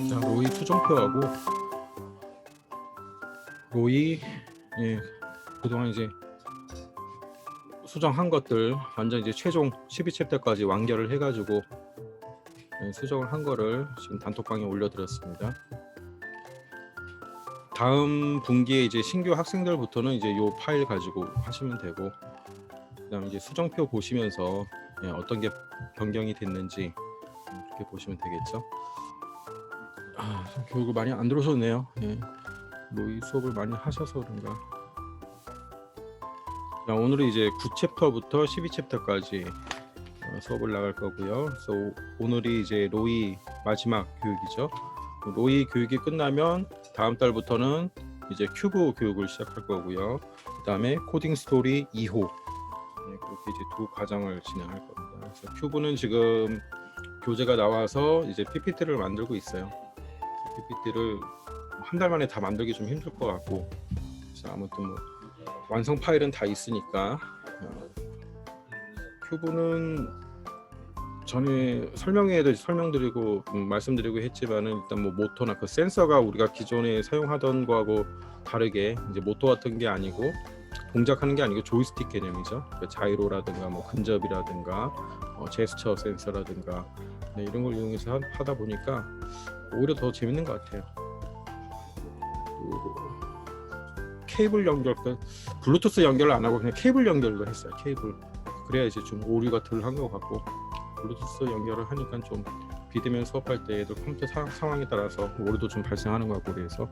자, 로이 수정표하고 로이, 예, 그동안 이제 수정한 것들 완전 이제 최종 12챕터까지 완결을 해가지고 수정을 한 거를 지금 단톡방에 올려드렸습니다. 다음 분기에 이제 신규 학생들부터는 이제 요 파일 가지고 하시면 되고, 그다음 이제 수정표 보시면서 어떤 게 변경이 됐는지 그렇게 보시면 되겠죠. 교육을 많이 안 들어오셨네요. 로이 수업을 많이 하셔서 그런가. 자, 오늘은 이제 9챕터부터 12챕터까지 수업을 나갈 거고요. 그래서 오늘이 이제 로이 마지막 교육이죠. 로이 교육이 끝나면 다음 달부터는 이제 큐브 교육을 시작할 거고요. 그 다음에 코딩 스토리 2호, 그렇게 이제 두 과정을 진행할 겁니다. 그래서 큐브는 지금 교재가 나와서 이제 PPT를 만들고 있어요. PPT를 한 달 만에 다 만들기 좀 힘들 것 같고, 그래서 아무튼 뭐 완성 파일은 다 있으니까. 큐브는 전에 설명회에도 설명드리고 말씀드리고 했지만은, 일단 뭐 모터나 그 센서가 우리가 기존에 사용하던 거하고 다르게 이제 모터 같은 게 아니고 동작하는 게 아니고 조이스틱 개념이죠. 그 자이로라든가 뭐 근접이라든가 제스처 센서라든가 이런 걸 이용해서 하다 보니까 오히려 더 재밌는 것 같아요. 케이블 연결, 블루투스 연결을 안 하고 그냥 케이블 연결로 했어요. 케이블. 그래야 이제 좀 오류가 덜 한 것 같고, 블루투스 연결을 하니까 좀 비대면 수업할 때 애들 컴퓨터 상황에 따라서 오류도 좀 발생하는 것 같고, 그래서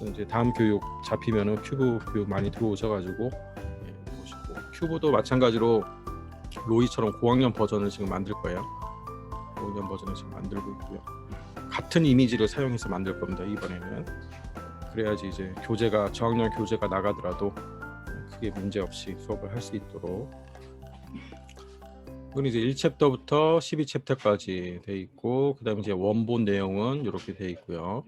이제 다음 교육 잡히면은 큐브 교육 많이 들어오셔가지고 보시고, 큐브도 마찬가지로 로이처럼 고학년 버전을 지금 만들 거예요. 고학년 버전을 지금 만들고 있고요. 같은 이미지를 사용해서 만들 겁니다. 이번에는. 그래야지 이제 교재가 저학년 교재가 나가더라도 크게 문제 없이 수업을 할 수 있도록. 이건 이제 1챕터부터 12챕터까지 돼 있고, 그다음에 이제 원본 내용은 이렇게 돼 있고요.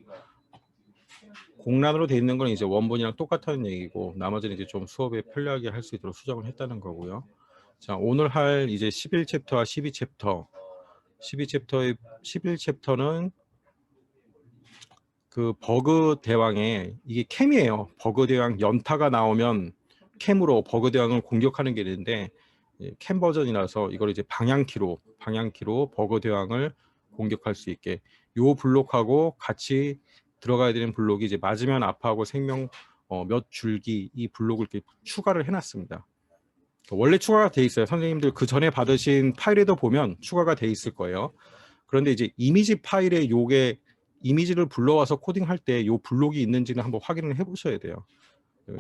공란으로 돼 있는 건 이제 원본이랑 똑같은 얘기고, 나머지는 이제 좀 수업에 편리하게 할 수 있도록 수정을 했다는 거고요. 자, 오늘 할 이제 11챕터와 12챕터. 11챕터는 그 버그 대왕에, 이게 캠이에요. 버그 대왕 연타가 나오면 캠으로 버그 대왕을 공격하는 게 있는데, 캠 버전이라서 이걸 이제 방향키로 버그 대왕을 공격할 수 있게, 요 블록하고 같이 들어가야 되는 블록이 이제 맞으면 아파하고 생명 몇 줄기, 이 블록을 이렇게 추가를 해놨습니다. 원래 추가가 돼 있어요. 선생님들 그 전에 받으신 파일에도 보면 추가가 돼 있을 거예요. 그런데 이제 이미지 파일에 요게 이미지를 불러와서 코딩할 때 요 블록이 있는지는 한번 확인을 해보셔야 돼요.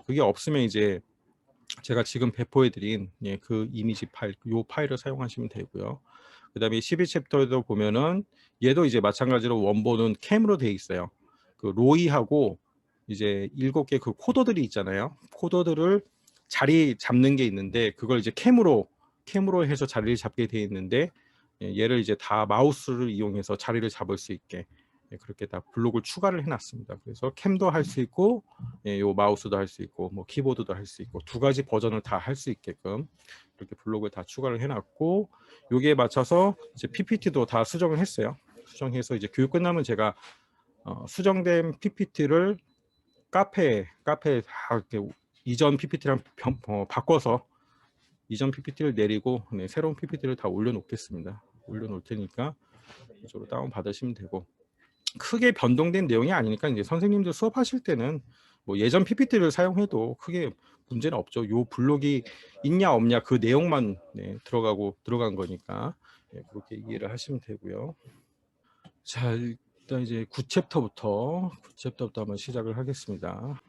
그게 없으면 이제 제가 지금 배포해드린 그 이미지 파일, 요 파일을 사용하시면 되고요. 그 다음에 12챕터에도 보면은 얘도 이제 마찬가지로 원본은 캠으로 돼 있어요. 그 로이하고 이제 7개 그 코더들이 있잖아요. 코더들을 자리 잡는 게 있는데, 그걸 이제 캠으로 해서 자리를 잡게 돼 있는데, 얘를 이제 다 마우스를 이용해서 자리를 잡을 수 있게 그렇게 다 블록을 추가를 해놨습니다. 그래서 캠도 할 수 있고, 요 마우스도 할 수 있고, 뭐 키보드도 할 수 있고, 두 가지 버전을 다 할 수 있게끔 이렇게 블록을 다 추가를 해놨고, 여기에 맞춰서 이제 PPT도 다 수정을 했어요. 수정해서 이제 교육 끝나면 제가 수정된 PPT를 카페에 다 이렇게 이전 PPT랑 바꿔서 이전 PPT를 내리고 새로운 PPT를 다 올려놓겠습니다. 올려놓을 테니까 이쪽으로 다운 받으시면 되고, 크게 변동된 내용이 아니니까 이제 선생님들 수업하실 때는 뭐 예전 PPT를 사용해도 크게 문제는 없죠. 요 블록이 있냐 없냐 그 내용만 들어간 거니까 그렇게 이해를 하시면 되고요. 자, 일단 이제 9챕터부터 한번 시작을 하겠습니다.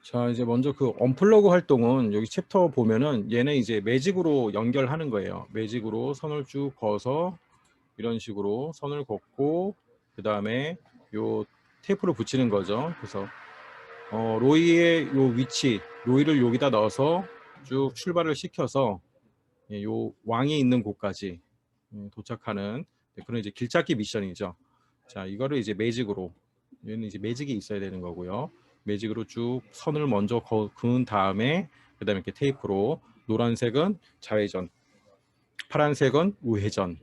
자, 이제 먼저 그 언플러그 활동은 여기 챕터 보면은 얘는 이제 매직으로 연결하는 거예요. 매직으로 선을 쭉 그어서 이런 식으로 선을 긋고, 그 다음에 요 테이프를 붙이는 거죠. 그래서 로이의 요 위치, 로이를 여기다 넣어서 쭉 출발을 시켜서 요 왕이 있는 곳까지 도착하는 그런 이제 길찾기 미션이죠. 자, 이거를 이제 매직으로, 얘는 이제 매직이 있어야 되는 거고요. 매직으로 쭉 선을 먼저 그은 다음에, 그 다음에 이렇게 테이프로, 노란색은 좌회전, 파란색은 우회전,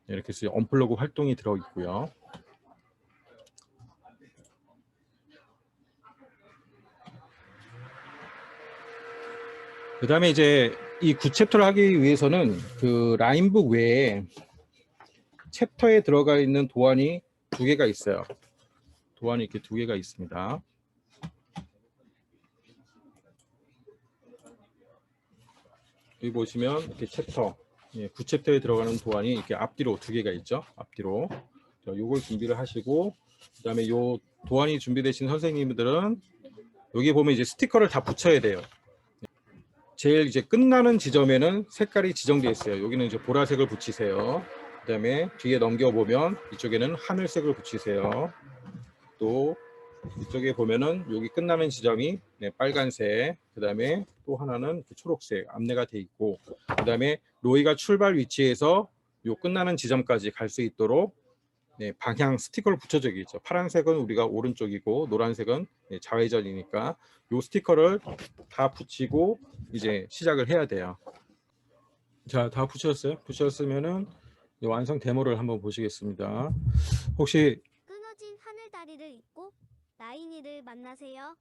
이렇게 해서 언플러그 활동이 들어 있고요. 그다음에 이제 이 9챕터를 하기 위해서는 그 라인북 외에 챕터에 들어가 있는 도안이 2개가 있어요. 도안이 이렇게 2개가 있습니다. 여기 보시면 이렇게 챕터, 9챕터에 들어가는 도안이 이렇게 앞뒤로 2개가 있죠. 앞뒤로. 요걸 준비를 하시고, 그다음에 요 도안이 준비되신 선생님들은 여기 보면 이제 스티커를 다 붙여야 돼요. 제일 이제 끝나는 지점에는 색깔이 지정되어 있어요. 여기는 이제 보라색을 붙이세요. 그다음에 뒤에 넘겨 보면 이쪽에는 하늘색을 붙이세요. 또 이쪽에 보면은 여기 끝나는 지점이 빨간색, 그다음에 또 하나는 초록색 안내가 돼 있고, 그다음에 로이가 출발 위치에서 요 끝나는 지점까지 갈 수 있도록 방향 스티커를 붙여져 있죠. 파란색은 우리가 오른쪽이고 노란색은 좌회전이니까 요 스티커를 다 붙이고 이제 시작을 해야 돼요. 자, 다 붙였어요? 붙였으면은 완성 데모를 한번 보시겠습니다. 혹시 끊어진 하늘 다리를 잇고 라인이를 만나세요.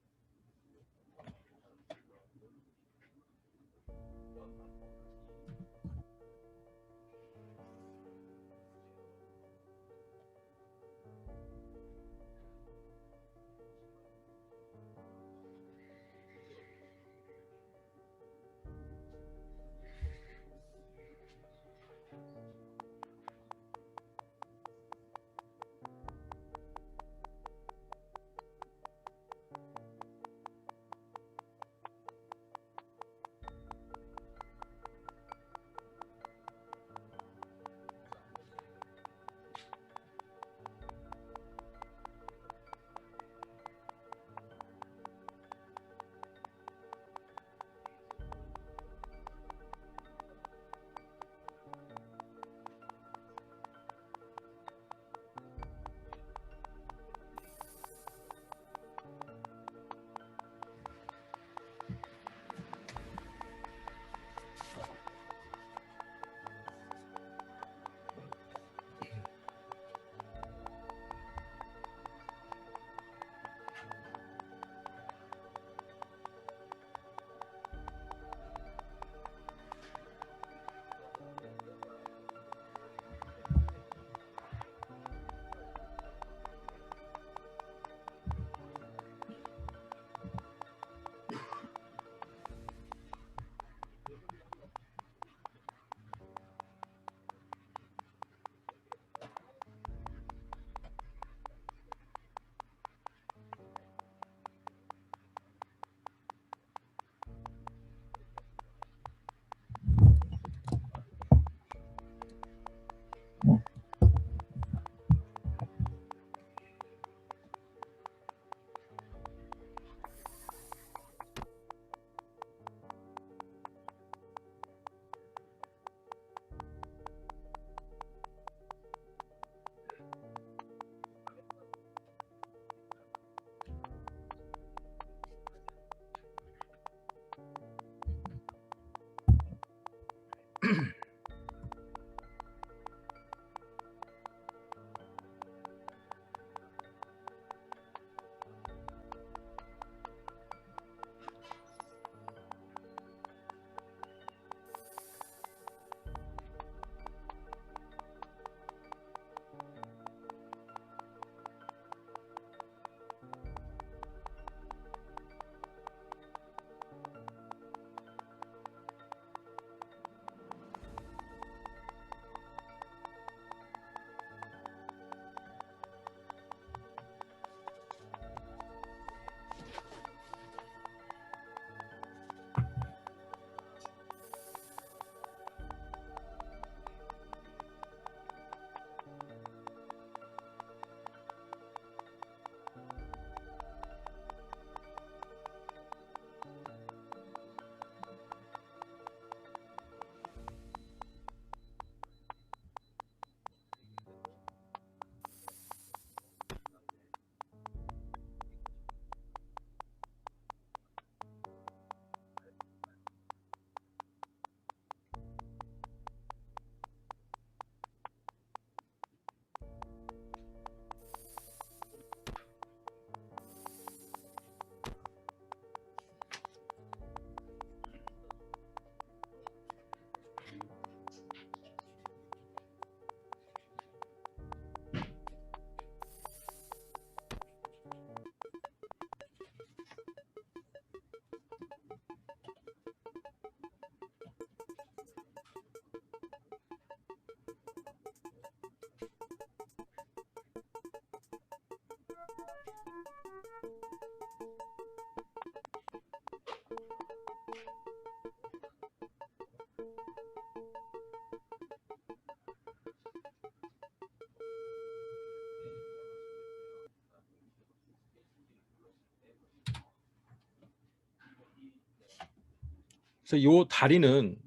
그래서 요 다리는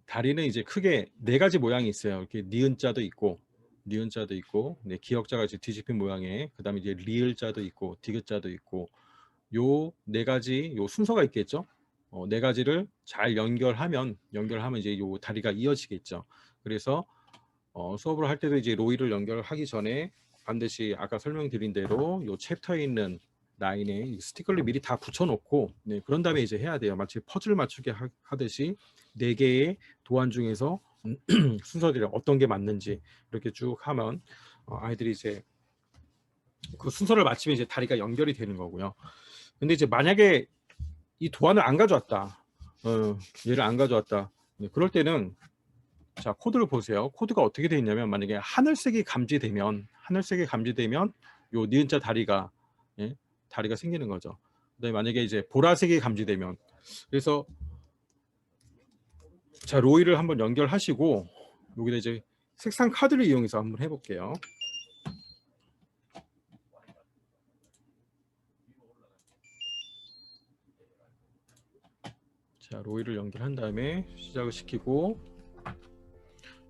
이제 크게 네 가지 모양이 있어요. 이렇게 니은자도 있고 네, 기역자가 이제 뒤집힌 모양의, 그다음에 이제 리을자도 있고 디귿자도 있고, 요 네 가지 요 순서가 있겠죠. 네 가지를 잘 연결하면 이제 요 다리가 이어지겠죠. 그래서 수업을 할 때도 이제 로이를 연결하기 전에 반드시 아까 설명드린 대로 요 챕터에 있는 라인에 이 스티커를 미리 다 붙여놓고, 네, 그런 다음에 이제 해야 돼요. 마치 퍼즐 맞추기 하듯이 네 개의 도안 중에서 순서들이 어떤 게 맞는지 이렇게 쭉 하면 아이들이 이제 그 순서를 맞추면 이제 다리가 연결이 되는 거고요. 근데 이제 만약에 이 도안을 안 가져왔다, 얘를 안 가져왔다, 네, 그럴 때는 자, 코드를 보세요. 코드가 어떻게 되어 있냐면, 만약에 하늘색이 감지되면 요 니은자 다리가, 예, 다리가 생기는 거죠. 그다음에 만약에 이제 보라색이 감지되면, 그래서 자, 로이를 한번 연결하시고 여기다 이제 색상 카드를 이용해서 한번 해볼게요. 자, 로이를 연결한 다음에 시작을 시키고,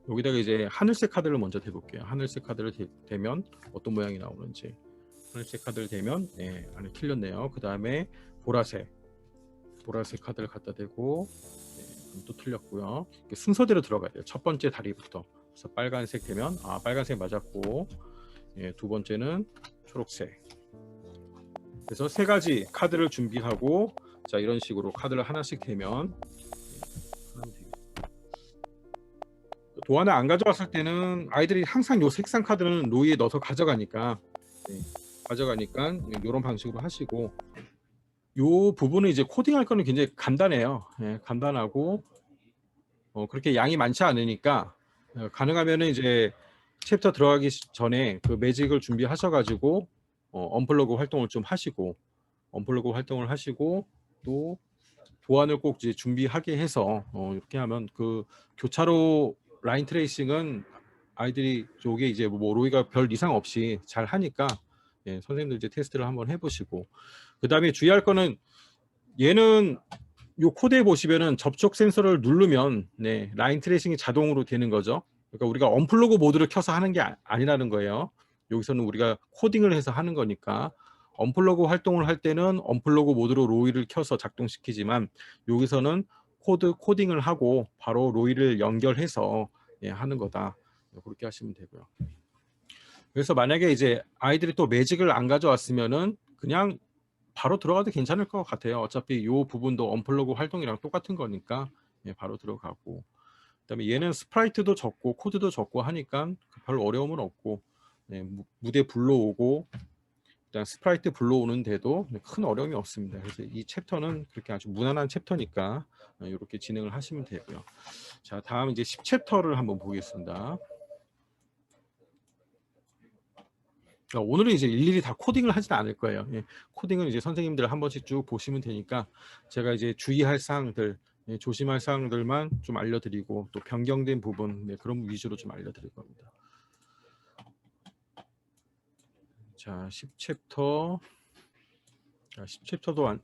여기다가 이제 하늘색 카드를 먼저 대볼게요. 하늘색 카드를 대면 어떤 모양이 나오는지. 하늘색 카드를 대면, 네, 안에 틀렸네요. 그 다음에 보라색 카드를 갖다 대고, 네, 그럼 또 틀렸고요. 순서대로 들어가야 돼요. 첫 번째 다리부터. 그래서 빨간색 되면 빨간색 맞았고, 예, 두 번째는 초록색. 그래서 세 가지 카드를 준비하고, 자, 이런 식으로 카드를 하나씩 대면, 도안을 안 가져왔을 때는 아이들이 항상 요 색상 카드는 로이에 넣어서 가져가니까, 네, 이런 방식으로 하시고, 요 부분은 이제 코딩할 거는 굉장히 간단해요. 예, 간단하고 그렇게 양이 많지 않으니까 가능하면은 이제 챕터 들어가기 전에 그 매직을 준비하셔가지고 언플러그 활동을 좀 하시고, 또 도안을 꼭 이제 준비하게 해서 이렇게 하면 그 교차로 라인 트레이싱은 아이들이 저게 이제 뭐 로이가 별 이상 없이 잘 하니까, 예, 선생님들 이제 테스트를 한번 해보시고, 그 다음에 주의할 거는, 얘는 요 코드에 보시면은 접촉 센서를 누르면, 네, 라인 트레이싱이 자동으로 되는 거죠. 그러니까 우리가 언플러그 모드를 켜서 하는 게 아니라는 거예요. 여기서는 우리가 코딩을 해서 하는 거니까, 언플러그 활동을 할 때는 언플러그 모드로 로이를 켜서 작동시키지만, 여기서는 코딩을 하고 바로 로이를 연결해서, 예, 하는 거다. 그렇게 하시면 되고요. 그래서 만약에 이제 아이들이 또 매직을 안 가져왔으면은 그냥 바로 들어가도 괜찮을 것 같아요. 어차피 이 부분도 언플러그 활동이랑 똑같은 거니까, 예, 바로 들어가고, 그다음에 얘는 스프라이트도 적고 코드도 적고 하니까 별 어려움은 없고, 예, 무대 불러오고 일단 스프라이트 불러오는데도 큰 어려움이 없습니다. 그래서 이 챕터는 그렇게 아주 무난한 챕터니까 이렇게 진행을 하시면 되고요. 자, 다음 이제 10챕터를 한번 보겠습니다. 오늘은 이제 일일이 다 코딩을 하진 않을 거예요. 예, 코딩은 이제 선생님들 한 번씩 쭉 보시면 되니까, 제가 이제 주의할 사항들, 예, 조심할 사항들만 좀 알려드리고, 또 변경된 부분, 네, 그런 위주로 좀 알려드릴 겁니다. 자, 10챕터. 자, 10챕터도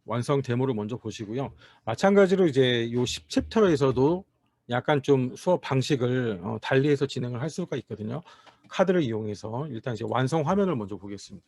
완성 데모를 먼저 보시고요. 마찬가지로 이제 요 10챕터에서도 약간 좀 수업 방식을 달리해서 진행을 할 수가 있거든요. 카드를 이용해서 일단 이제 완성 화면을 먼저 보겠습니다.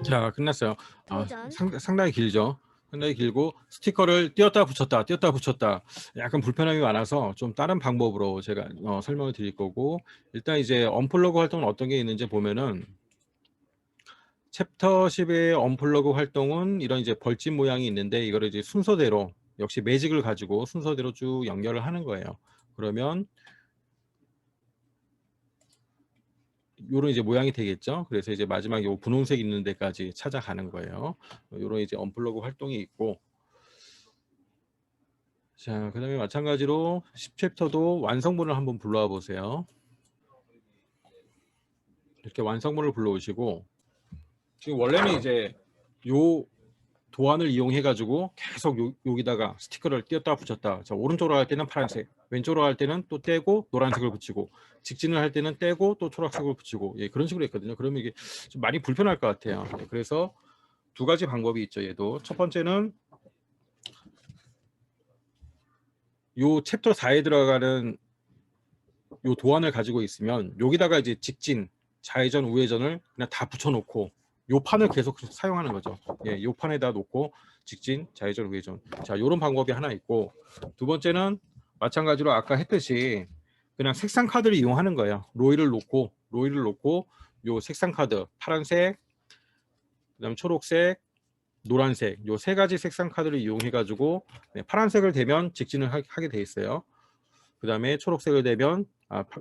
자, 끝났어요. 도전. 상당히 길죠. 상당히 길고 스티커를 띄었다 붙였다 띄었다 붙였다 약간 불편함이 많아서 좀 다른 방법으로 제가 설명을 드릴 거고, 일단 이제 언플러그 활동은 어떤 게 있는지 보면은 챕터 10의 언플러그 활동은 이런 이제 벌집 모양이 있는데, 이거를 이제 순서대로 역시 매직을 가지고 순서대로 쭉 연결을 하는 거예요. 그러면 요런 이제 모양이 되겠죠. 그래서 이제 마지막에 요 분홍색 있는 데까지 찾아가는 거예요. 요런 이제 언플러그 활동이 있고, 자, 그다음에 마찬가지로 10챕터도 완성본을 한번 불러와 보세요. 이렇게 완성본을 불러오시고, 지금 원래는 이제 요 도안을 이용해 가지고 계속 여기다가 스티커를 띄었다 붙였다. 자, 오른쪽으로 할 때는 파란색, 왼쪽으로 할 때는 또 떼고 노란색을 붙이고, 직진을 할 때는 떼고 또 초록색을 붙이고, 예, 그런 식으로 했거든요. 그러면 이게 좀 많이 불편할 것 같아요. 예, 그래서 두 가지 방법이 있죠. 얘도 첫 번째는 요 챕터 4에 들어가는 요 도안을 가지고 있으면 여기다가 이제 직진, 좌회전, 우회전을 그냥 다 붙여놓고 요 판을 계속 사용하는 거죠. 예, 요 판에다 놓고 직진, 좌회전, 우회전. 자, 요런 방법이 하나 있고, 두 번째는 마찬가지로 아까 했듯이 그냥 색상 카드를 이용하는 거예요. 로이를 놓고 요 색상 카드 파란색, 그다음 초록색, 노란색 요 세 가지 색상 카드를 이용해 가지고, 네, 파란색을 대면 직진을 하게 돼 있어요. 그 다음에 초록색을 되면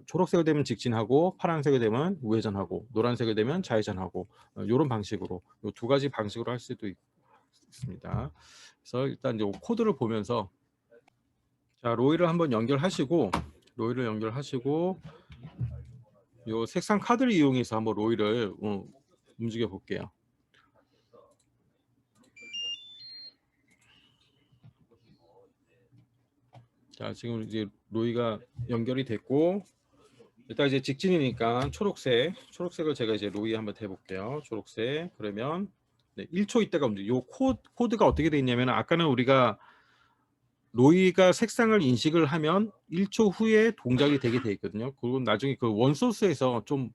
초록색을 되면 직진하고, 파란색을 되면 우회전하고, 노란색을 되면 좌회전하고, 이런 방식으로 요 두 가지 방식으로 할 수도 있습니다. 그래서 일단 이제 코드를 보면서, 자, 로이를 한번 연결하시고 요 색상 카드를 이용해서 한번 로이를 움직여 볼게요. 자, 지금 이제 로이가 연결이 됐고, 일단 이제 직진이니까 초록색을 제가 이제 로이에 한번 대볼게요. 초록색. 그러면 네, 1초 있다가 요 코드가 어떻게 돼 있냐면, 아까는 우리가 로이가 색상을 인식을 하면 1초 후에 동작이 되게 돼 있거든요. 그리고 나중에 그 원소스에서 좀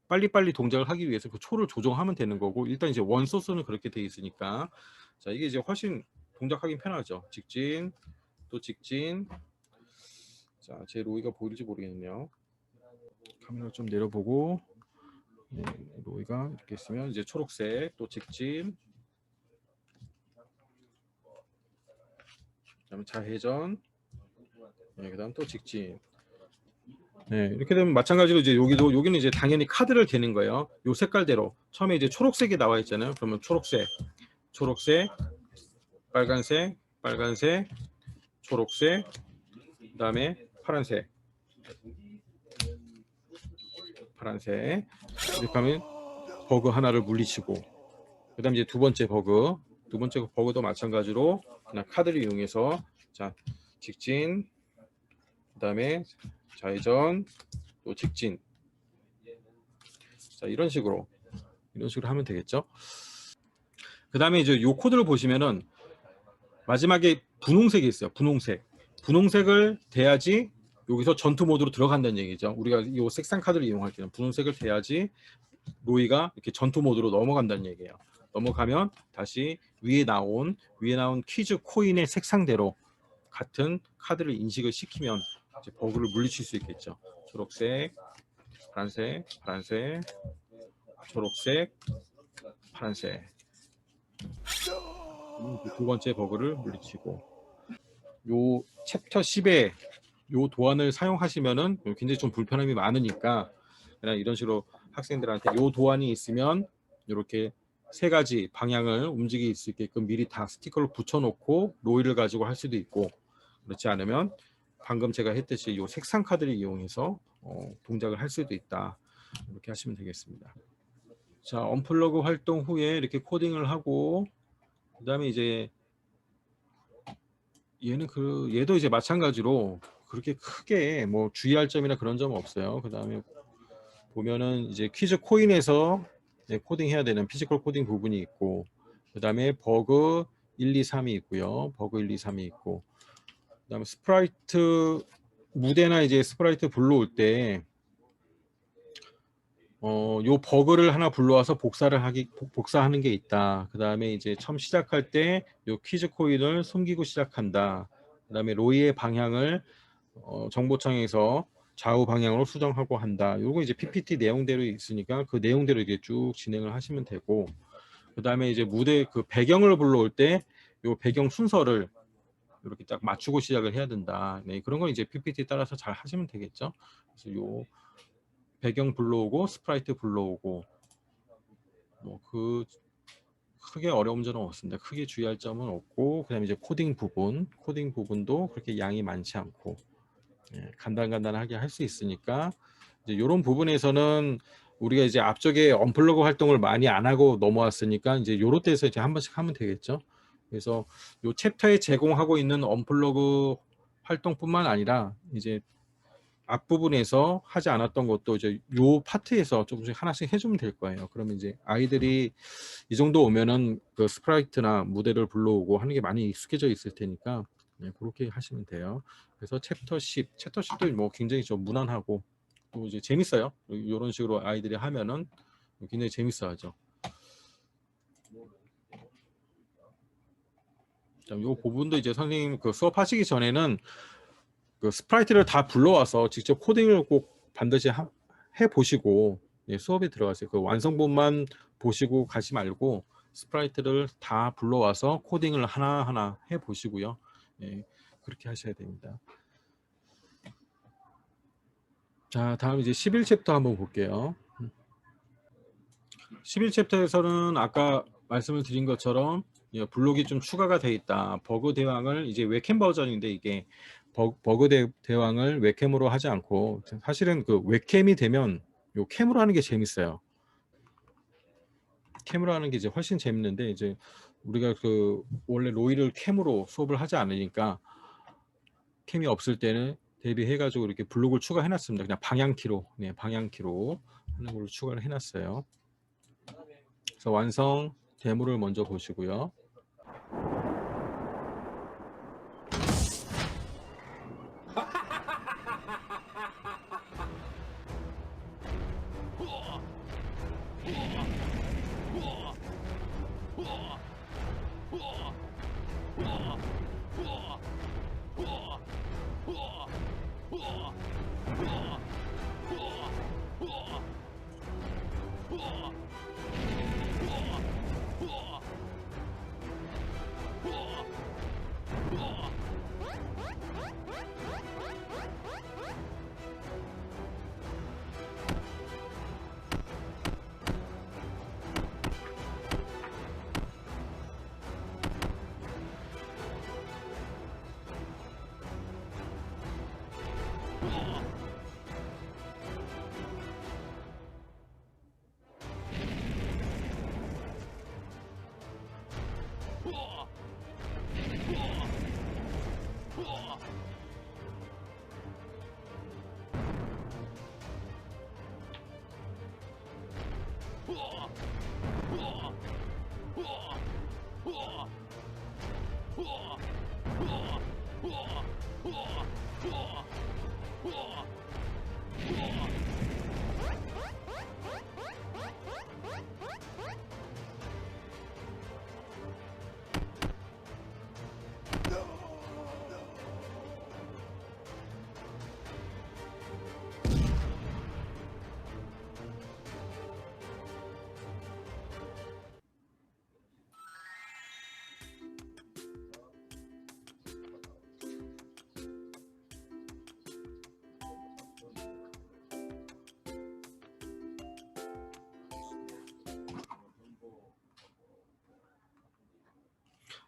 빨리빨리 동작을 하기 위해서 그 초를 조정하면 되는 거고, 일단 이제 원소스는 그렇게 돼 있으니까, 자, 이게 이제 훨씬 동작하기 편하죠. 직진, 또 직진. 자, 제 로이가 보일지 모르겠네요. 카메라 좀 내려보고, 네, 로이가 이렇게 있으면 이제 초록색, 또 직진, 그다음에 좌회전, 네, 그다음 또 직진. 네, 이렇게 되면 마찬가지로 이제 여기는 이제 당연히 카드를 대는 거예요. 요 색깔대로 처음에 이제 초록색이 나와 있잖아요. 그러면 초록색, 빨간색, 초록색, 그다음에 파란색. 이렇게 하면 버그 하나를 물리치고, 그다음 이제 두 번째 버그도 마찬가지로 그냥 카드를 이용해서, 자, 직진, 그다음에 좌회전, 또 직진. 자, 이런 식으로 하면 되겠죠. 그다음에 이제 요 코드를 보시면은 마지막에 분홍색이 있어요. 분홍색을 대야지 여기서 전투 모드로 들어간다는 얘기죠. 우리가 이 색상 카드를 이용할 때는 분홍색을 대야지 로이가 이렇게 전투 모드로 넘어간다는 얘기예요. 넘어가면 다시 위에 나온 퀴즈 코인의 색상대로 같은 카드를 인식을 시키면 이제 버그를 물리칠 수 있겠죠. 초록색, 파란색, 초록색, 파란색. 두 번째 버그를 물리치고, 요 챕터 10에 요 도안을 사용하시면은 굉장히 좀 불편함이 많으니까, 그냥 이런 식으로 학생들한테 요 도안이 있으면 이렇게 세 가지 방향을 움직일 수 있게끔 미리 다 스티커를 붙여놓고 로이를 가지고 할 수도 있고, 그렇지 않으면 방금 제가 했듯이 요 색상 카드를 이용해서 동작을 할 수도 있다. 이렇게 하시면 되겠습니다. 자, 언플러그 활동 후에 이렇게 코딩을 하고, 그다음에 이제 얘도 이제 마찬가지로 그렇게 크게 뭐 주의할 점이나 그런 점은 없어요. 그다음에 보면은 이제 퀴즈 코인에서 코딩해야 되는 피지컬 코딩 부분이 있고, 그다음에 버그 1, 2, 3이 있고요. 버그 1, 2, 3이 있고, 그다음에 스프라이트 무대나 이제 스프라이트 불러올 때 요 버그를 하나 불러와서 복사하는 게 있다. 그다음에 이제 처음 시작할 때 요 퀴즈 코인을 숨기고 시작한다. 그다음에 로이의 방향을 정보창에서 좌우 방향으로 수정하고 한다. 요거 이제 PPT 내용대로 있으니까 그 내용대로 이제 쭉 진행을 하시면 되고, 그다음에 이제 무대 그 배경을 불러올 때 요 배경 순서를 이렇게 딱 맞추고 시작을 해야 된다. 네, 그런 건 이제 PPT 따라서 잘 하시면 되겠죠. 그래서 요 배경 불러오고 스프라이트 불러오고, 뭐 그 크게 어려운 점은 없습니다. 크게 주의할 점은 없고, 그다음에 이제 코딩 부분도 그렇게 양이 많지 않고, 간단하게 할 수 있으니까, 이제 이런 부분에서는 우리가 이제 앞쪽에 언플러그 활동을 많이 안 하고 넘어왔으니까 이제 요럴 때에서 이제 한 번씩 하면 되겠죠. 그래서 요 챕터에 제공하고 있는 언플러그 활동뿐만 아니라 이제 앞부분에서 하지 않았던 것도 이제 요 파트에서 조금씩 하나씩 해주면 될 거예요. 그러면 이제 아이들이 이 정도 오면은 그 스프라이트나 무대를 불러오고 하는 게 많이 익숙해져 있을 테니까, 그렇게 하시면 돼요. 그래서 챕터 10도 뭐 굉장히 좀 무난하고 또 이제 재밌어요. 이런 식으로 아이들이 하면은 굉장히 재밌어하죠. 이 부분도 이제 선생님 그 수업하시기 전에는 그 스프라이트를 다 불러와서 직접 코딩을 꼭 반드시 해 보시고 수업에 들어가세요. 그 완성본만 보시고 가지 말고 스프라이트를 다 불러와서 코딩을 하나하나 해 보시고요. 그렇게 하셔야 됩니다. 자, 다음 이제 11챕터 한번 볼게요. 11챕터에서는 아까 말씀을 드린 것처럼 블록이 좀 추가가 돼 있다. 버그 대왕을 이제 웹캠 버전인데 이게 버그 대왕을 웹캠으로 하지 않고 사실은 그 웹캠이 되면 요 캠으로 하는 게 재밌어요. 캠으로 하는 게 이제 훨씬 재밌는데 이제 우리가 그 원래 로이를 캠으로 수업을 하지 않으니까 캠이 없을 때는 대비해가지고 이렇게 블록을 추가해놨습니다. 그냥 방향키로, 네, 방향키로 하는 걸로 추가를 해놨어요. 그래서 완성 데모를 먼저 보시고요.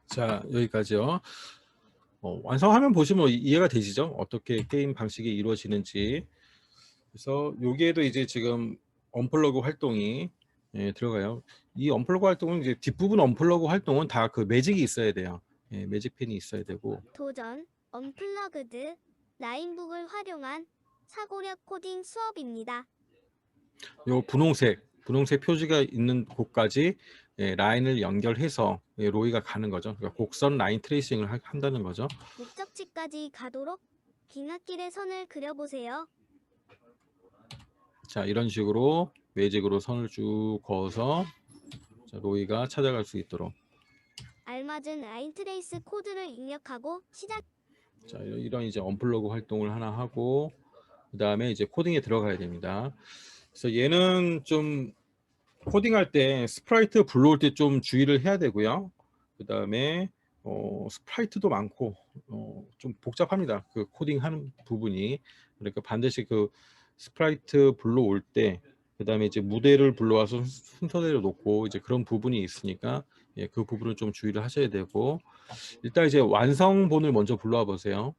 자, 여기까지요. 완성하면 보시면 이해가 되시죠? 어떻게 게임 방식이 이루어지는지. 그래서 여기에도 이제 지금 언플러그 활동이 들어가요. 이 언플러그 활동은 이제 뒷부분 언플러그 활동은 다 그 매직이 있어야 돼요. 매직펜이 있어야 되고. 도전 언플러그드 라인북을 활용한 사고력 코딩 수업입니다. 요 분홍색 표지가 있는 곳까지 라인을 연결해서 로이가 가는 거죠. 그러니까 곡선 라인 트레이싱을 한다는 거죠. 목적지까지 가도록 빙하길의 선을 그려보세요. 자, 이런 식으로 매직으로 선을 쭉 그어서 자, 로이가 찾아갈 수 있도록. 알맞은 라인 트레이스 코드를 입력하고 시작. 자, 이런 이제 언플러그 활동을 하나 하고 그 다음에 이제 코딩에 들어가야 됩니다. 그래서 얘는 좀 코딩할 때 스프라이트 불러올 때 좀 주의를 해야 되고요. 그 다음에 스프라이트도 많고 좀 복잡합니다. 그 코딩하는 부분이. 그러니까 반드시 그 스프라이트 불러올 때 그 다음에 이제 무대를 불러와서 순서대로 놓고 이제 그런 부분이 있으니까 그 부분을 좀 주의를 하셔야 되고 일단 이제 완성본을 먼저 불러와 보세요.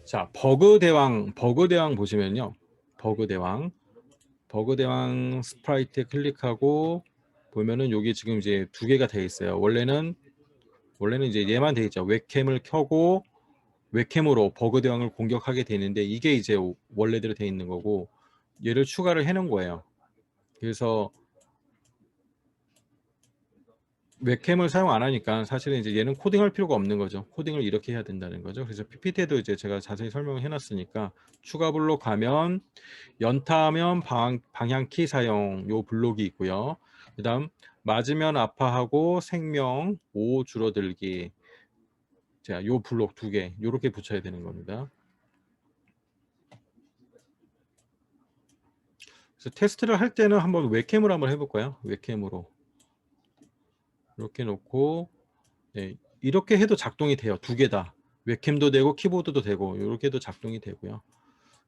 자, 버그 대왕 보시면요. 버그 대왕 스프라이트에 클릭하고 보면은 여기 지금 이제 두 개가 되어 있어요. 원래는 이제 얘만 되어 있죠. 웹캠을 켜고 웹캠으로 버그 대왕을 공격하게 되는데 이게 이제 원래대로 되어 있는 거고 얘를 추가를 해 놓은 거예요. 그래서 웹캠을 사용 안 하니까 사실은 이제 얘는 코딩할 필요가 없는 거죠. 코딩을 이렇게 해야 된다는 거죠. 그래서 PPT에도 이제 제가 자세히 설명을 해놨으니까 추가 블록 가면 연타하면 방향키 사용 요 블록이 있고요. 그다음 맞으면 아파하고 생명 5 줄어들기. 자, 요 블록 두 개 요렇게 붙여야 되는 겁니다. 그래서 테스트를 할 때는 한번 웹캠으로 한번 해볼까요? 웹캠으로 이렇게 놓고 이렇게 해도 작동이 돼요. 두 개 다. 웹캠도 되고 키보드도 되고 이렇게 해도 작동이 되고요.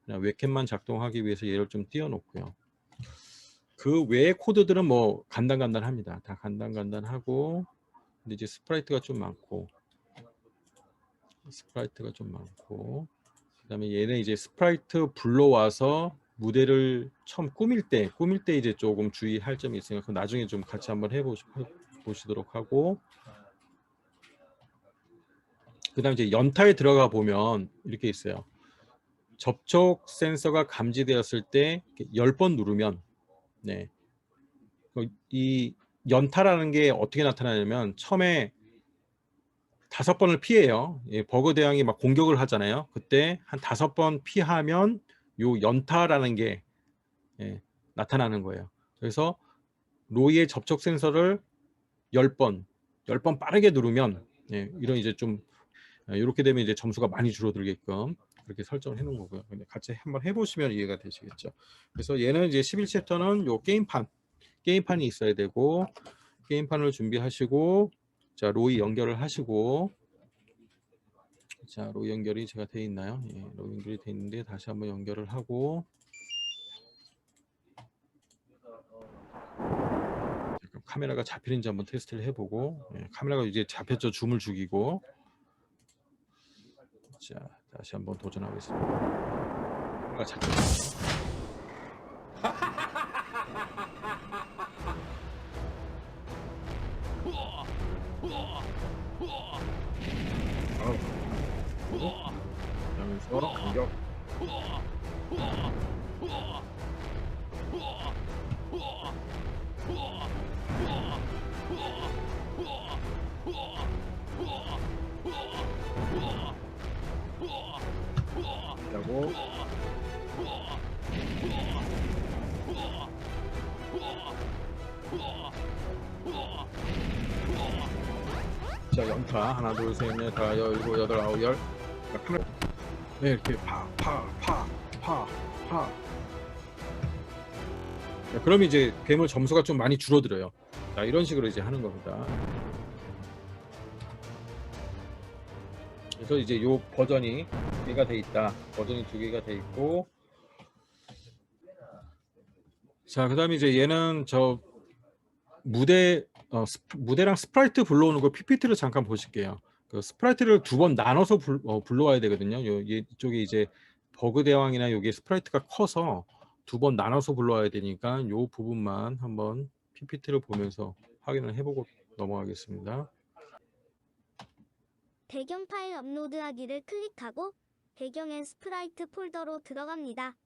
그냥 웹캠만 작동하기 위해서 얘를 좀 띄워놓고요. 그 외의 코드들은 뭐 간단합니다. 다 간단하고 근데 이제 스프라이트가 좀 많고 스프라이트가 좀 많고, 그다음에 얘네 이제 스프라이트 불러와서 무대를 처음 꾸밀 때 이제 조금 주의할 점이 있으니까 그 나중에 좀 같이 한번 보시도록 하고, 그다음에 이제 연타에 들어가 보면 이렇게 있어요. 접촉 센서가 감지되었을 때 10번 누르면, 네, 이 연타라는 게 어떻게 나타나냐면 처음에 5번을 피해요. 예, 버그 대왕이 막 공격을 하잖아요. 그때 한 5번 피하면 요 연타라는 게 예, 나타나는 거예요. 그래서 로이의 접촉 센서를 10번 빠르게 누르면, 예, 이런 이제 좀 이렇게 되면 이제 점수가 많이 줄어들게끔 그렇게 설정을 해 놓은 거고요. 근데 같이 한번 해보시면 이해가 되시겠죠. 그래서 얘는 이제 11챕터는 요 게임판이 있어야 되고, 게임판을 준비하시고, 자, 로이 연결을 하시고, 자, 로이 연결이 제가 돼 있나요? 예, 로이 연결이 돼 있는데 다시 한번 연결을 하고, 잠깐 카메라가 잡히는지 한번 테스트를 해보고, 예, 카메라가 이제 잡혔죠. 줌을 죽이고, 자, 다시 한번 도전하겠습니다. 카메라가 잡혔죠. 그러면서 간격. 하고, 자, 연타 하나 둘 셋 넷 다 일곱 여덟 아홉 열. 자, 카메라 네, 이렇게 파. 자, 그럼 이제 괴물 점수가 좀 많이 줄어들어요. 자, 이런 식으로 이제 하는 겁니다. 그래서 이제 요 버전이 2개가 돼 있다. 버전이 2개가 돼 있고, 자, 그다음에 이제 얘는 저 무대랑 스프라이트 불러오는 거 PPT를 잠깐 보실게요. 그 스프라이트를 2번 나눠서 불러와야 되거든요. 이쪽에 이제 버그 대왕이나 여기 스프라이트가 커서 2번 나눠서 불러와야 되니까 요 부분만 한번 PPT를 보면서 확인을 해보고 넘어가겠습니다. 배경 파일 업로드하기를 클릭하고 배경엔 스프라이트 폴더로 들어갑니다.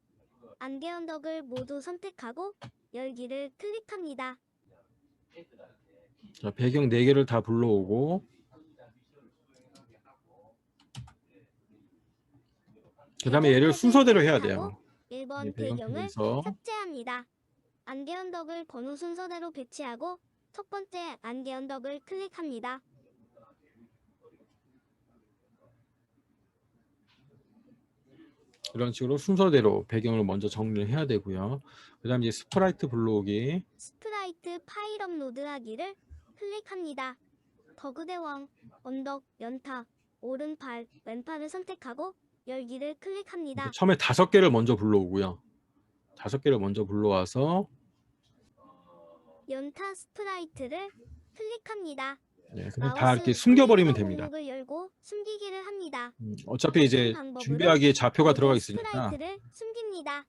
안개 언덕을 모두 선택하고 열기를 클릭합니다. 자, 배경 4개를 다 불러오고, 그 다음에 얘를 순서대로 해야 돼요. 1번 배경 배경을 탭에서 삭제합니다. 안개 언덕을 번호 순서대로 배치하고 첫 번째 안개 언덕을 클릭합니다. 이런 식으로 순서대로 배경을 먼저 정리를 해야 되고요. 그 다음에 이제 스프라이트 불러오기. 스프라이트 파일 업로드하기를 클릭합니다. 버그 대왕, 언덕, 연타, 오른팔, 왼팔을 선택하고 열기를 클릭합니다. 처음에 5개를 먼저 불러오고요. 5개를 먼저 불러와서 연타 스프라이트를 클릭합니다. 네, 그냥 다 이렇게 숨겨버리면 됩니다. 목록을 열고 숨기기를 합니다. 어차피 이제 준비하기에 좌표가 들어가 있으니까 스프라이트를 숨깁니다.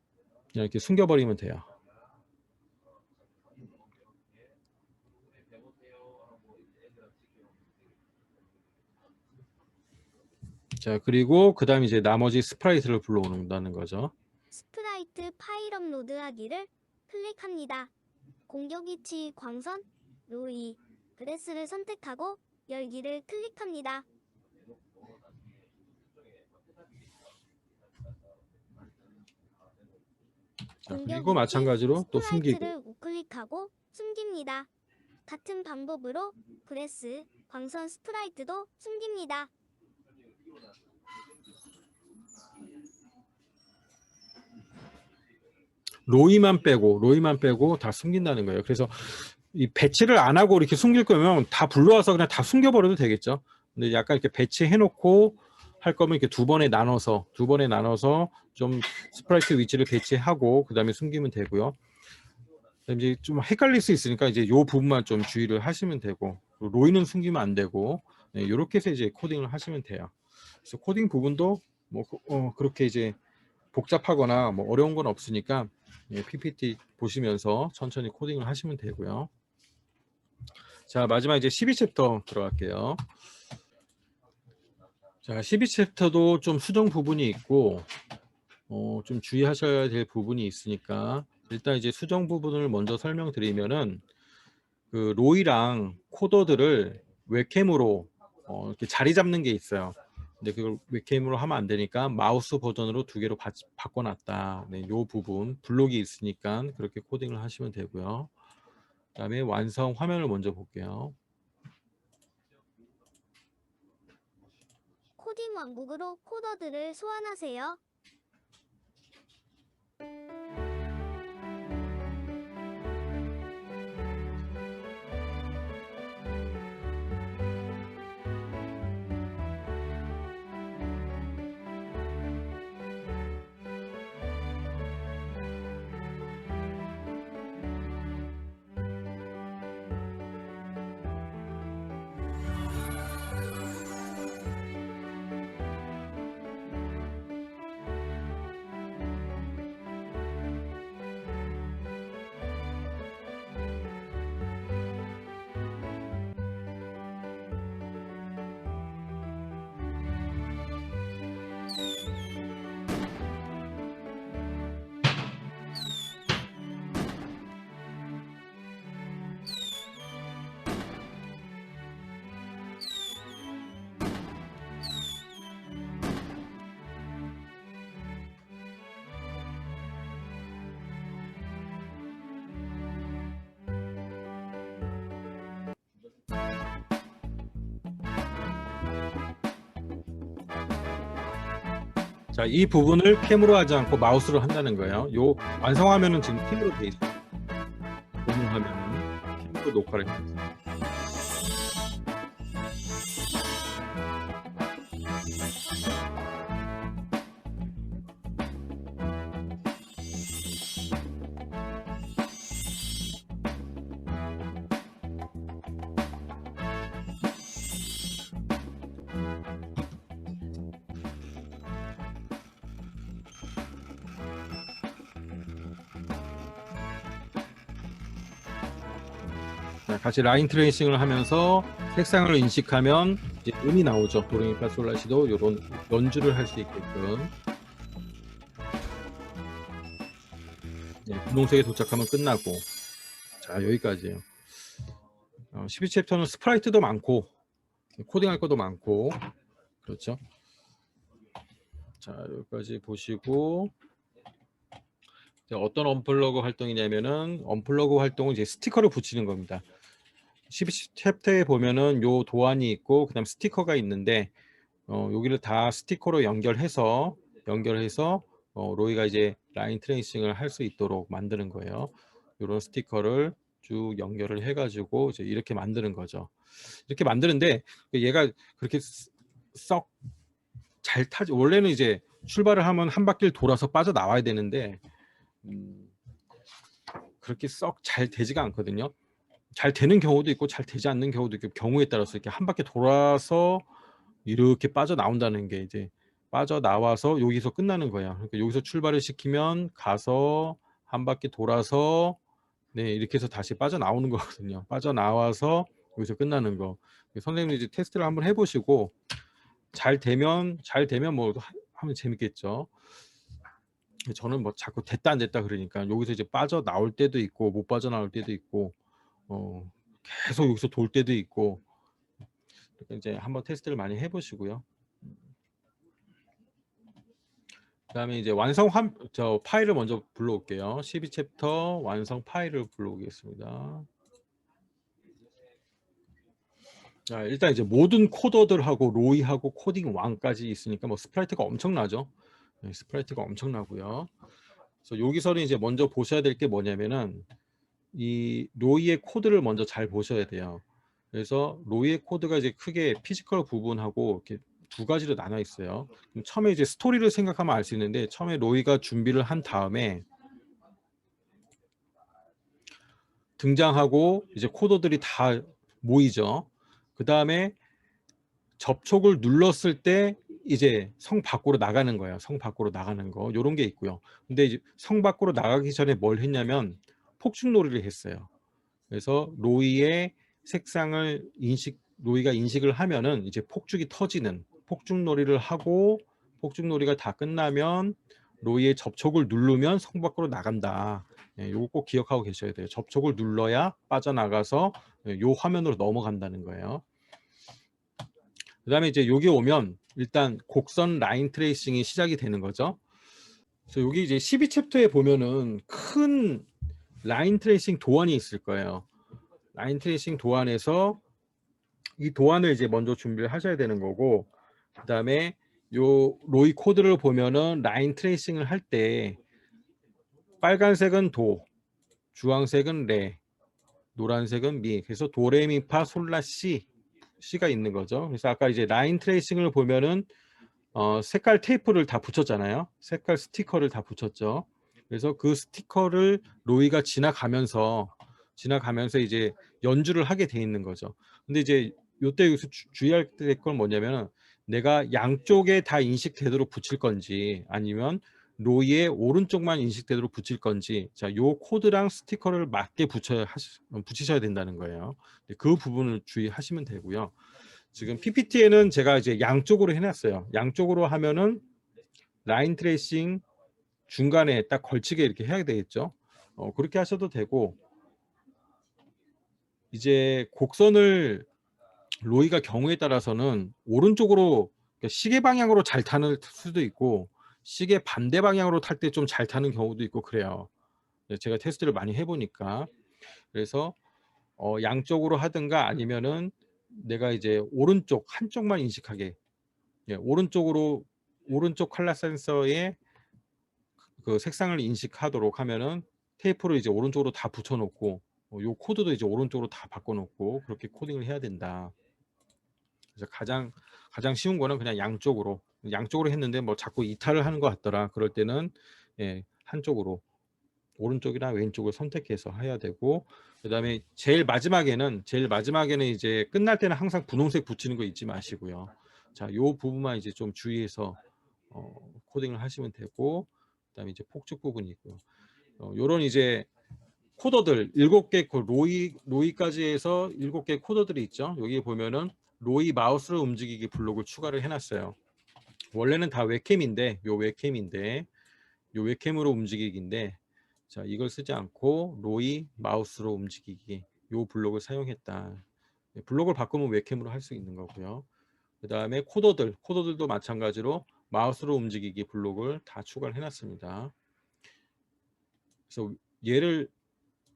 그냥 이렇게 숨겨버리면 돼요. 자, 그리고 그 다음에 이제 나머지 스프라이트를 불러오는다는 거죠. 스프라이트 파일 업로드하기를 클릭합니다. 공격 위치 광선, 로이, 그레스를 선택하고 열기를 클릭합니다. 자, 그리고 마찬가지로 또 숨기고. 스프라이트를 우클릭하고 숨깁니다. 같은 방법으로 그레스, 광선 스프라이트도 숨깁니다. 로이만 빼고 다 숨긴다는 거예요. 그래서 이 배치를 안 하고 이렇게 숨길 거면 다 불러와서 그냥 다 숨겨버려도 되겠죠. 근데 약간 이렇게 배치해 놓고 할 거면 이렇게 2번에 나눠서 좀 스프라이트 위치를 배치하고 그 다음에 숨기면 되고요. 이제 좀 헷갈릴 수 있으니까 이제 요 부분만 좀 주의를 하시면 되고, 로이는 숨기면 안 되고, 네, 이렇게 해서 이제 코딩을 하시면 돼요. 그래서 코딩 부분도 뭐 그렇게 이제 복잡하거나 뭐 어려운 건 없으니까 PPT 보시면서 천천히 코딩을 하시면 되고요. 자, 마지막 이제 12챕터 들어갈게요. 자, 12챕터도 좀 수정 부분이 있고 좀 주의하셔야 될 부분이 있으니까 일단 이제 수정 부분을 먼저 설명드리면은 그 로이랑 코더들을 웹캠으로 이렇게 자리 잡는 게 있어요. 근데 그걸 웹캠으로 하면 안 되니까 마우스 버전으로 두 개로 바꿔놨다. 네, 요 부분 블록이 있으니까 그렇게 코딩을 하시면 되고요. 그다음에 완성 화면을 먼저 볼게요. 코딩 왕국으로 코더들을 소환하세요. 자, 이 부분을 캠으로 하지 않고 마우스로 한다는 거예요. 요 완성 화면은 지금 캠으로 돼 있어요. 본인 화면은 캠으로 녹화를 해요. 자, 같이 라인 트레이싱을 하면서 색상을 인식하면 이제 음이 나오죠. 도레미파솔라시도 이런 연주를 할 수 있게끔. 분홍색에 도착하면 끝나고. 자, 여기까지예요. 12챕터는 스프라이트도 많고 코딩할 것도 많고 그렇죠. 자, 여기까지 보시고 어떤 언플러그 활동이냐면은 언플러그 활동은 이제 스티커를 붙이는 겁니다. 12챕터에 보면은 요 도안이 있고 그다음 스티커가 있는데 여기를 다 스티커로 연결해서 로이가 이제 라인 트레이싱을 할 수 있도록 만드는 거예요. 이런 스티커를 쭉 연결을 해가지고 이제 이렇게 만드는 거죠. 이렇게 만드는데 얘가 그렇게 썩 잘 타지. 원래는 이제 출발을 하면 한 바퀴를 돌아서 빠져 나와야 되는데 그렇게 썩 잘 되지가 않거든요. 잘 되는 경우도 있고 잘 되지 않는 경우도 있고 경우에 따라서 이렇게 한 바퀴 돌아서 이렇게 빠져 나온다는 게 이제 빠져 나와서 여기서 끝나는 거야. 그러니까 여기서 출발을 시키면 가서 한 바퀴 돌아서 네, 이렇게 해서 다시 빠져 나오는 거거든요. 빠져 나와서 여기서 끝나는 거. 선생님이 이제 테스트를 한번 해보시고 잘 되면 뭐 하면 재밌겠죠. 저는 뭐 자꾸 됐다 안 됐다 그러니까 여기서 이제 빠져 나올 때도 있고 못 빠져 나올 때도 있고 계속 여기서 돌 때도 있고 이제 한번 테스트를 많이 해보시고요. 그다음에 이제 완성 파일을 먼저 불러올게요. 12챕터 완성 파일을 불러오겠습니다. 자, 일단 이제 모든 코더들하고 로이하고 코딩 왕까지 있으니까 뭐 스프라이트가 엄청나죠. 네, 스프라이트가 엄청나고요. 그래서 여기서는 이제 먼저 보셔야 될 게 뭐냐면은 이 로이의 코드를 먼저 잘 보셔야 돼요. 그래서 로이의 코드가 이제 크게 피지컬 부분하고 이렇게 두 가지로 나눠 있어요. 그럼 처음에 이제 스토리를 생각하면 알 수 있는데 처음에 로이가 준비를 한 다음에 등장하고 이제 코더들이 다 모이죠. 그 다음에 접촉을 눌렀을 때 이제 성 밖으로 나가는 거예요. 성 밖으로 나가는 거 요런 게 있고요. 근데 이제 성 밖으로 나가기 전에 뭘 했냐면 폭죽놀이를 했어요. 그래서 로이의 색상을 로이가 인식을 하면은 이제 폭죽이 터지는 폭죽놀이를 하고, 폭죽놀이가 다 끝나면 로이의 접촉을 누르면 성 밖으로 나간다. 예, 요거 꼭 기억하고 계셔야 돼요. 접촉을 눌러야 빠져나가서 요 화면으로 넘어간다는 거예요. 그 다음에 이제 여기 오면 일단 곡선 라인 트레이싱이 시작이 되는 거죠. 그래서 여기 이제 12챕터에 보면은 큰 라인 트레이싱 도안이 있을 거예요. 라인 트레이싱 도안에서 이 도안을 이제 먼저 준비를 하셔야 되는 거고, 그 다음에 요 로이 코드를 보면은 라인 트레이싱을 할 때 빨간색은 도, 주황색은 레, 노란색은 미. 그래서 도레미파 솔라 시, C가 있는 거죠. 그래서 아까 이제 라인 트레이싱을 보면은 색깔 테이프를 다 붙였잖아요. 색깔 스티커를 다 붙였죠. 그래서 그 스티커를 로이가 지나가면서 이제 연주를 하게 돼 있는 거죠. 근데 이제 요때 여기서 주의할 건 뭐냐면은 내가 양쪽에 다 인식되도록 붙일 건지 아니면 로이의 오른쪽만 인식되도록 붙일 건지, 자, 요 코드랑 스티커를 맞게 붙이셔야 된다는 거예요. 그 부분을 주의하시면 되고요. 지금 PPT에는 제가 이제 양쪽으로 해놨어요. 양쪽으로 하면은 라인 트레이싱 중간에 딱 걸치게 이렇게 해야 되겠죠. 그렇게 하셔도 되고, 이제 곡선을 로이가 경우에 따라서는 오른쪽으로, 그러니까 시계 방향으로 잘 타는 수도 있고 시계 반대 방향으로 탈 때 좀 잘 타는 경우도 있고 그래요. 제가 테스트를 많이 해보니까. 그래서 양쪽으로 하든가 아니면은 내가 이제 오른쪽 한쪽만 인식하게, 예, 오른쪽 칼라 센서에 그 색상을 인식하도록 하면은 테이프를 이제 오른쪽으로 다 붙여놓고 요 코드도 이제 오른쪽으로 다 바꿔놓고 그렇게 코딩을 해야 된다. 그래서 가장 쉬운 거는 그냥 양쪽으로 했는데 뭐 자꾸 이탈을 하는 것 같더라. 그럴 때는 예, 한쪽으로 오른쪽이나 왼쪽을 선택해서 해야 되고, 그다음에 제일 마지막에는 이제 끝날 때는 항상 분홍색 붙이는 거 잊지 마시고요. 자, 요 부분만 이제 좀 주의해서 코딩을 하시면 되고, 그다음에 이제 폭죽 부분이 있고요. 요런 이제 코더들 7개 로이까지 해서 7개 코더들이 있죠. 여기 보면은 로이 마우스를 움직이기 블록을 추가를 해놨어요. 원래는 다 웹캠인데 요 웹캠으로 움직이기인데, 자, 이걸 쓰지 않고 로이 마우스로 움직이기 요 블록을 사용했다. 블록을 바꾸면 웹캠으로 할 수 있는 거고요. 그 다음에 코더들도 마찬가지로 마우스로 움직이기 블록을 다 추가를 해놨습니다. 그래서 얘를,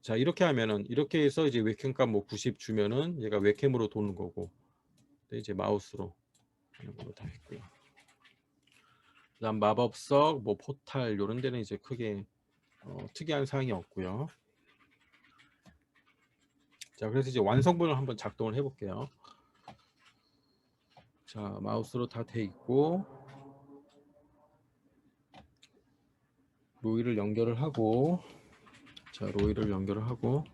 자, 이렇게 하면은 이렇게 해서 이제 웹캠 값 뭐 90 주면은 얘가 웹캠으로 도는 거고, 이제 마우스로 하는 걸로 다 했고요. 그다음 마법석, 뭐 포탈 이런 데는 이제 크게 특이한 사항이 없고요. 자, 그래서 이제 완성본을 한번 작동을 해볼게요. 자, 마우스로 다 돼 있고 로이를 연결을 하고, 자, 로이를 연결을 하고,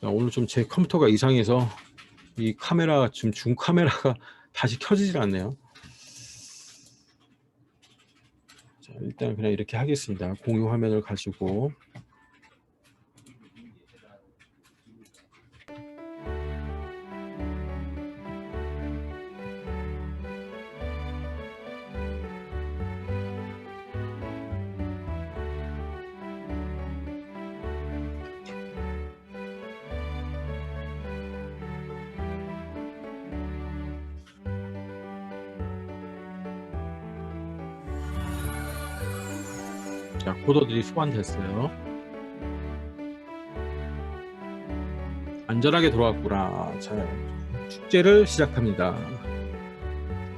야, 오늘 좀 제 컴퓨터가 이상해서 이 카메라 지금 줌 카메라가 다시 켜지질 않네요. 자, 일단 그냥 이렇게 하겠습니다. 공유 화면을 가지고. 자, 코더들이 소환됐어요. 안전하게 돌아왔구나. 자, 축제를 시작합니다.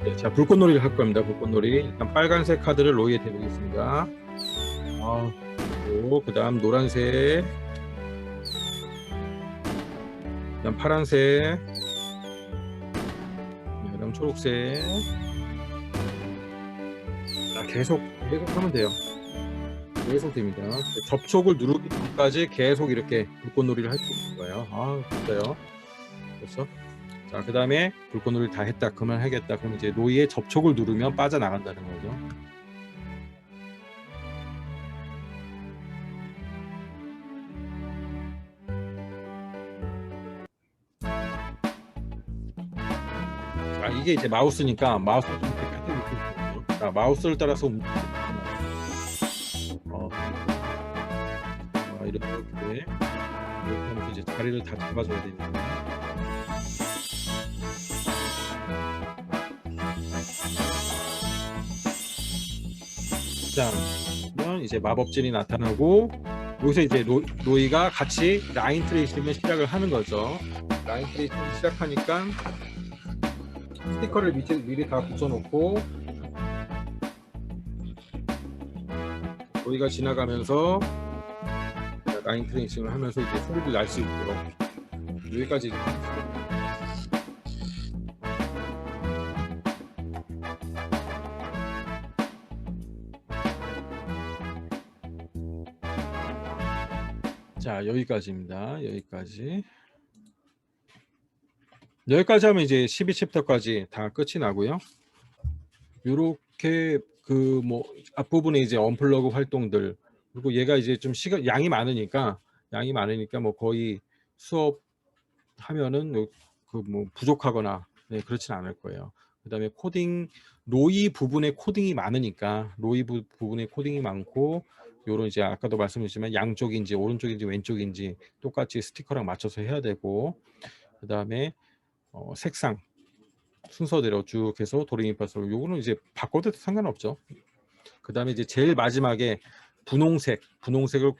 네, 자, 불꽃놀이를 할 겁니다. 불꽃놀이. 일단 빨간색 카드를 로이에 대보겠습니다. 그 다음 노란색, 그 다음 파란색, 그 다음 초록색. 자, 계속 하면 돼요. 계속 됩니다. 접촉을 누르기 전까지 계속 이렇게 불꽃놀이를 할 수 있는 거예요. 됐어요. 그렇죠? 자, 그 다음에 불꽃놀이를 다 했다, 그만하겠다. 그럼 이제 로이의 접촉을 누르면 빠져나간다는 거죠. 자, 이게 이제 마우스니까 마우스를 좀 이렇게 갖다 놓고 있거든요. 자, 마우스를 따라서 이렇게 하면서 이제 자리를 다 잡아줘야 됩니다. 자, 그러면 이제 마법진이 나타나고 여기서 이제 로이가 같이 라인 트레이싱을 시작을 하는 거죠. 라인 트레이싱을 시작하니까 스티커를 미리 다 붙여놓고 로이가 지나가면서 라인 트레이싱을 하면서 이제 소리를 날 수 있도록 여기까지. 자, 여기까지입니다. 여기까지 하면 이제 12챕터까지 다 끝이 나고요. 요렇게 그 뭐 앞부분에 이제 언플러그 활동들, 그리고 얘가 이제 좀 양이 많으니까 뭐 거의 수업 하면은 그 뭐 부족하거나 그렇진 않을 거예요. 그다음에 코딩, 로이 부분에 코딩이 많으니까 부분에 코딩이 많고, 요런 이제 아까도 말씀드렸지만 양쪽인지 오른쪽인지 왼쪽인지 똑같이 스티커랑 맞춰서 해야 되고, 그다음에 색상 순서대로 쭉 해서 도레미파솔, 요거는 이제 바꿔도 상관없죠. 그다음에 이제 제일 마지막에 분홍색을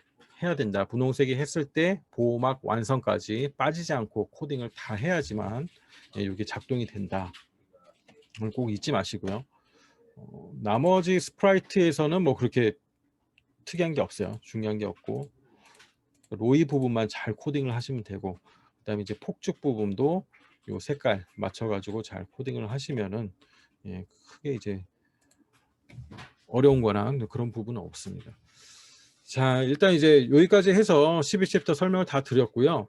해야 된다. 분홍색이 했을 때 보호막 완성까지 빠지지 않고 코딩을 다 해야지만 이게 작동이 된다. 이걸 꼭 잊지 마시고요. 나머지 스프라이트에서는 뭐 그렇게 특이한 게 없어요. 중요한 게 없고, 로이 부분만 잘 코딩을 하시면 되고, 그다음에 이제 폭죽 부분도 요 색깔 맞춰가지고 잘 코딩을 하시면은 크게 이제 어려운 거나 그런 부분은 없습니다. 자, 일단 이제 여기까지 해서 12챕터 설명을 다 드렸고요.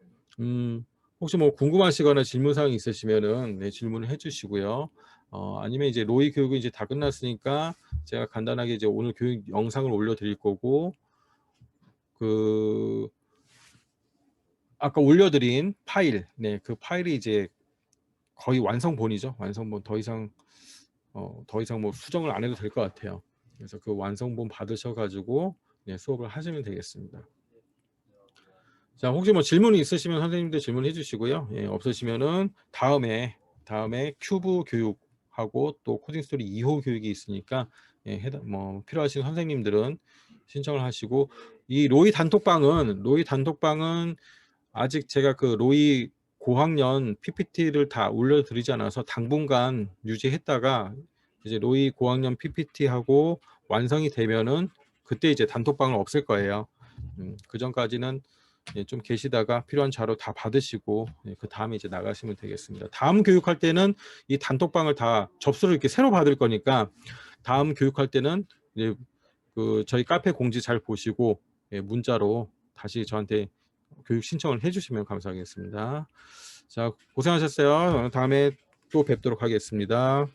혹시 뭐 궁금하시거나 질문사항이 있으시면은 질문을 해주시고요. 아니면 이제 로이 교육은 이제 다 끝났으니까 제가 간단하게 이제 오늘 교육 영상을 올려드릴 거고, 그 아까 올려드린 파일, 그 파일이 이제 거의 완성본이죠. 완성본. 더 이상 뭐 수정을 안 해도 될 것 같아요. 그래서 그 완성본 받으셔가지고 수업을 하시면 되겠습니다. 자, 혹시 뭐 질문이 있으시면 선생님들 질문해 주시고요. 없으시면은 다음에 큐브 교육하고 또 코딩 스토리 2호 교육이 있으니까 뭐 필요하신 선생님들은 신청을 하시고, 이 로이 단톡방은 아직 제가 그 로이 고학년 PPT를 다 올려드리지 않아서 당분간 유지했다가 이제 로이 고학년 PPT하고 완성이 되면은 그때 이제 단톡방을 없앨 거예요. 그 전까지는 좀 계시다가 필요한 자료 다 받으시고 그 다음에 이제 나가시면 되겠습니다. 다음 교육할 때는 이 단톡방을 다 접수를 이렇게 새로 받을 거니까, 다음 교육할 때는 이제 그 저희 카페 공지 잘 보시고 문자로 다시 저한테 교육 신청을 해주시면 감사하겠습니다. 자, 고생하셨어요. 다음에 또 뵙도록 하겠습니다.